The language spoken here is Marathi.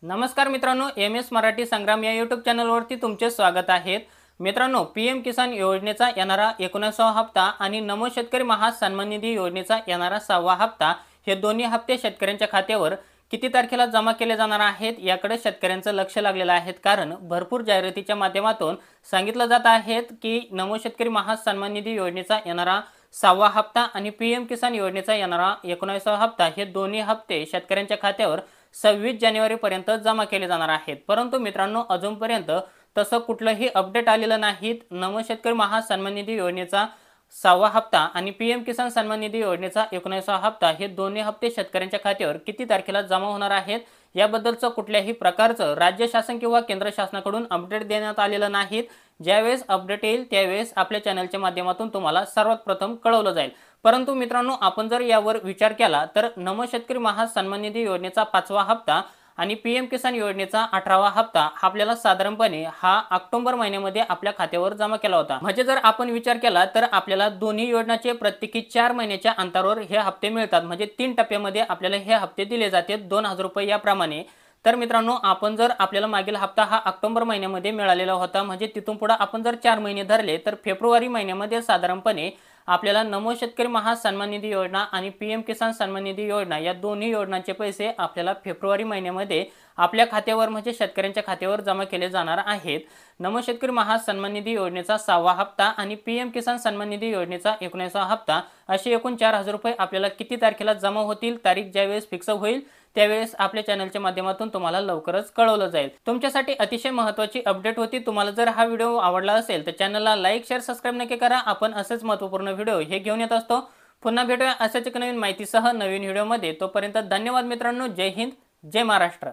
नमस्कार मित्रांनो, एम एस मराठी संग्राम या यूट्यूब चॅनलवरती तुमचे स्वागत आहे। मित्रांनो, पीएम किसान योजनेचा येणारा 19वा हप्ता आणि नमो शेतकरी महासन्मान निधी योजनेचा येणारा 6वा हप्ता हे दोन्ही हप्ते शेतकऱ्यांच्या खात्यावर किती तारखेला जमा केले जाणार आहेत याकडे शेतकऱ्यांचं लक्ष लागलेलं आहे। कारण भरपूर जाहिरातीच्या माध्यमातून सांगितलं जात आहे की नमो शेतकरी महासन्मान निधी योजनेचा येणारा 6वा हप्ता आणि पीएम किसान योजनेचा येणारा 19वा हप्ता हे दोन्ही हप्ते शेतकऱ्यांच्या खात्यावर 26 जानेवारीपर्यंत जमा केले जाणार आहेत। परंतु मित्रांनो, अजूनपर्यंत तसं कुठलंही अपडेट आलेलं नाहीत। नमो शेतकरी महासन्मान निधी योजनेचा 6वा हप्ता आणि पीएम किसान सन्मान निधी योजनेचा 19वा हप्ता हे दोन्ही हप्ते शेतकऱ्यांच्या खात्यावर किती तारखेला जमा होणार आहेत याबद्दलचं कुठल्याही प्रकारचं राज्य शासन किंवा केंद्र शासनाकडून अपडेट देण्यात आलेलं नाहीत। ज्यावेळेस अपडेट येईल त्यावेळेस आपल्या चॅनलच्या माध्यमातून तुम्हाला सर्वात प्रथम कळवलं जाईल। परंतु मित्रांनो, आपण जर यावर विचार केला तर नमो शेतकरी महासन्मान निधी योजनेचा 5वा हप्ता आणि पीएम किसान योजनेचा 18वा हप्ता आपल्याला साधारणपणे हा ऑक्टोबर महिन्यामध्ये आपल्या खात्यावर जमा केला होता। म्हणजे जर आपण विचार केला तर आपल्याला दोन्ही योजनाचे प्रत्येकी 4 महिन्याच्या अंतरावर हे हप्ते मिळतात। म्हणजे 3 टप्प्यामध्ये आपल्याला हे हप्ते दिले जाते 2000 रुपये याप्रमाणे। तर मित्रांनो, आपण जर आपल्याला मागील हप्ता हा ऑक्टोबर महिन्यामध्ये मिळालेला होता, म्हणजे तिथून पुढे आपण जर 4 महिने धरले तर फेब्रुवारी महिन्यामध्ये साधारणपणे आपल्याला नमो शेतकरी महासन्मान निधी योजना आणि पीएम किसान सन्मान निधी योजना या दोन्ही योजनांचे पैसे आपल्याला फेब्रुवारी महिन्यामध्ये आपल्या खात्यावर म्हणजे शेतकऱ्यांच्या खात्यावर जमा केले जाणार आहेत। नमो शेतकरी महासन्मान निधी योजनेचा 6वा हप्ता आणि पीएम किसान सन्मान निधी योजनेचा 19वा हप्ता असे एकूण 4000 रुपये आपल्याला किती तारखेला जमा होतील, तारीख ज्यावेळेस फिक्स होईल त्यावेळेस आपल्या चॅनलच्या माध्यमातून तुम्हाला लवकरच कळवलं जाईल। तुमच्यासाठी अतिशय महत्त्वाची अपडेट होती। तुम्हाला जर हा व्हिडिओ आवडला असेल तर चॅनलला लाईक, शेअर, सबस्क्राइब नक्की करा। आपण असेच महत्त्वपूर्ण व्हिडिओ हे घेऊन येत असतो। पुन्हा भेटूया अशाच एक नवीन माहितीसह नवीन व्हिडिओमध्ये। तोपर्यंत धन्यवाद मित्रांनो। जय हिंद, जय महाराष्ट्र।